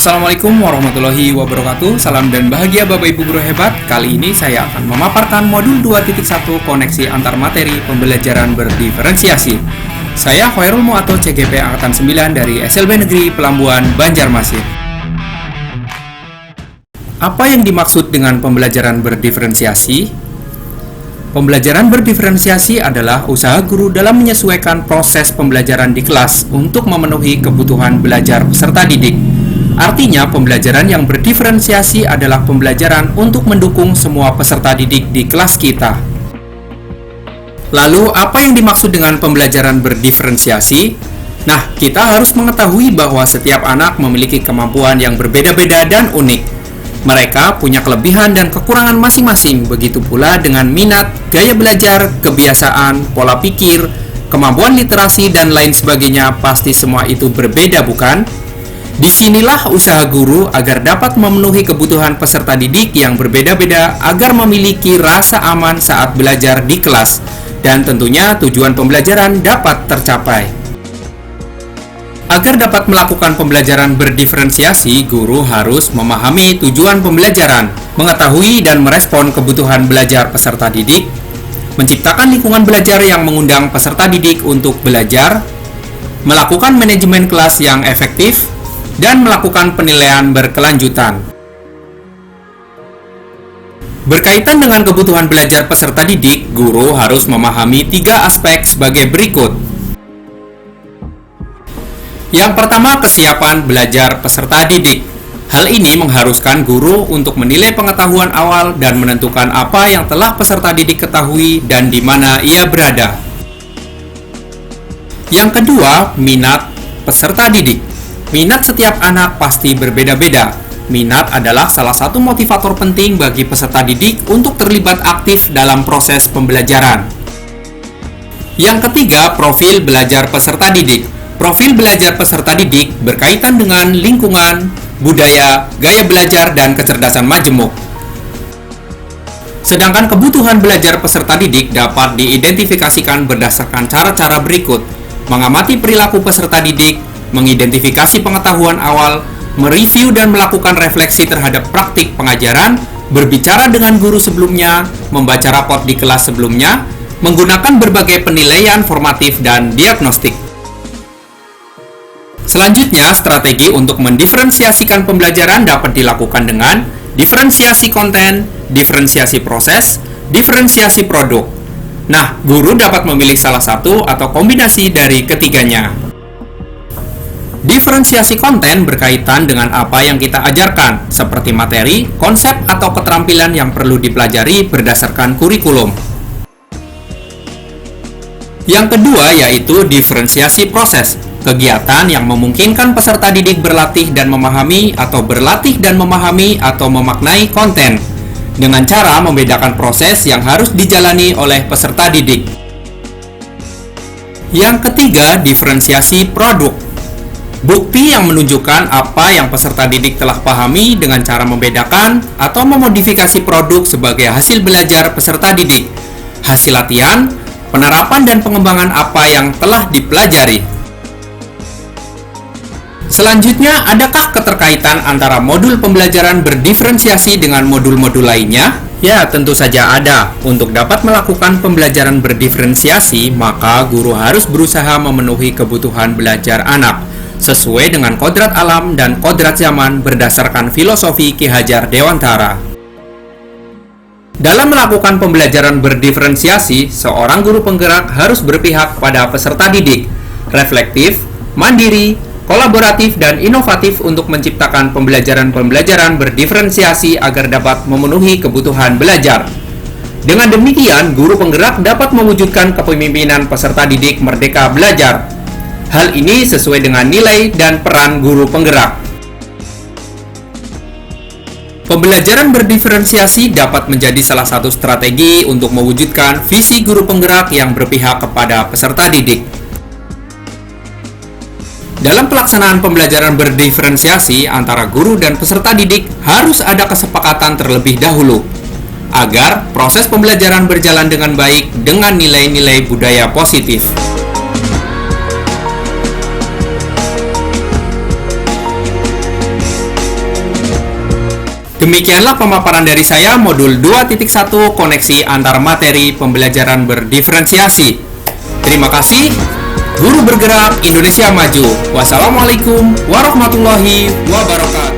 Assalamualaikum warahmatullahi wabarakatuh. Salam dan bahagia Bapak Ibu Guru hebat. Kali ini saya akan memaparkan modul 2.1 koneksi antar materi pembelajaran berdiferensiasi. Saya Khairul Mu'ato CGP Angkatan 9 dari SLB Negeri Pelambuan Banjarmasin. Apa yang dimaksud dengan pembelajaran berdiferensiasi? Pembelajaran berdiferensiasi adalah usaha guru dalam menyesuaikan proses pembelajaran di kelas untuk memenuhi kebutuhan belajar peserta didik. Artinya, pembelajaran yang berdiferensiasi adalah pembelajaran untuk mendukung semua peserta didik di kelas kita. Lalu, apa yang dimaksud dengan pembelajaran berdiferensiasi? Nah, kita harus mengetahui bahwa setiap anak memiliki kemampuan yang berbeda-beda dan unik. Mereka punya kelebihan dan kekurangan masing-masing, begitu pula dengan minat, gaya belajar, kebiasaan, pola pikir, kemampuan literasi, dan lain sebagainya. Pasti semua itu berbeda, bukan? Disinilah usaha guru agar dapat memenuhi kebutuhan peserta didik yang berbeda-beda agar memiliki rasa aman saat belajar di kelas, dan tentunya tujuan pembelajaran dapat tercapai. Agar dapat melakukan pembelajaran berdiferensiasi, guru harus memahami tujuan pembelajaran, mengetahui dan merespon kebutuhan belajar peserta didik, menciptakan lingkungan belajar yang mengundang peserta didik untuk belajar, melakukan manajemen kelas yang efektif, dan melakukan penilaian berkelanjutan. Berkaitan dengan kebutuhan belajar peserta didik, guru harus memahami 3 aspek sebagai berikut. Yang pertama, kesiapan belajar peserta didik. Hal ini mengharuskan guru untuk menilai pengetahuan awal dan menentukan apa yang telah peserta didik ketahui dan di mana ia berada. Yang kedua, minat peserta didik. Minat setiap anak pasti berbeda-beda. Minat adalah salah satu motivator penting bagi peserta didik untuk terlibat aktif dalam proses pembelajaran. Yang ketiga, profil belajar peserta didik. Profil belajar peserta didik berkaitan dengan lingkungan, budaya, gaya belajar, dan kecerdasan majemuk. Sedangkan kebutuhan belajar peserta didik dapat diidentifikasikan berdasarkan cara-cara berikut: mengamati perilaku peserta didik, mengidentifikasi pengetahuan awal, mereview dan melakukan refleksi terhadap praktik pengajaran, berbicara dengan guru sebelumnya, membaca raport di kelas sebelumnya, menggunakan berbagai penilaian formatif dan diagnostik. Selanjutnya, strategi untuk mendiferensiasikan pembelajaran dapat dilakukan dengan diferensiasi konten, diferensiasi proses, diferensiasi produk. Nah, guru dapat memilih salah satu atau kombinasi dari ketiganya. Diferensiasi konten berkaitan dengan apa yang kita ajarkan, seperti materi, konsep, atau keterampilan yang perlu dipelajari berdasarkan kurikulum. Yang kedua yaitu diferensiasi proses, kegiatan yang memungkinkan peserta didik berlatih dan memahami atau berlatih dan memahami atau memaknai konten, dengan cara membedakan proses yang harus dijalani oleh peserta didik. Yang ketiga, diferensiasi produk. Bukti yang menunjukkan apa yang peserta didik telah pahami dengan cara membedakan atau memodifikasi produk sebagai hasil belajar peserta didik, hasil latihan, penerapan dan pengembangan apa yang telah dipelajari. Selanjutnya, adakah keterkaitan antara modul pembelajaran berdiferensiasi dengan modul-modul lainnya? Ya, tentu saja ada. Untuk dapat melakukan pembelajaran berdiferensiasi, maka guru harus berusaha memenuhi kebutuhan belajar anak sesuai dengan kodrat alam dan kodrat zaman berdasarkan filosofi Ki Hajar Dewantara. Dalam melakukan pembelajaran berdiferensiasi, seorang guru penggerak harus berpihak pada peserta didik, reflektif, mandiri, kolaboratif, dan inovatif untuk menciptakan pembelajaran-pembelajaran berdiferensiasi agar dapat memenuhi kebutuhan belajar. Dengan demikian, guru penggerak dapat mewujudkan kepemimpinan peserta didik merdeka belajar. Hal ini sesuai dengan nilai dan peran guru penggerak. Pembelajaran berdiferensiasi dapat menjadi salah satu strategi untuk mewujudkan visi guru penggerak yang berpihak kepada peserta didik. Dalam pelaksanaan pembelajaran berdiferensiasi antara guru dan peserta didik harus ada kesepakatan terlebih dahulu agar proses pembelajaran berjalan dengan baik dengan nilai-nilai budaya positif. Demikianlah pemaparan dari saya modul 2.1 koneksi antar materi pembelajaran berdiferensiasi. Terima kasih. Guru bergerak Indonesia maju. Wassalamualaikum warahmatullahi wabarakatuh.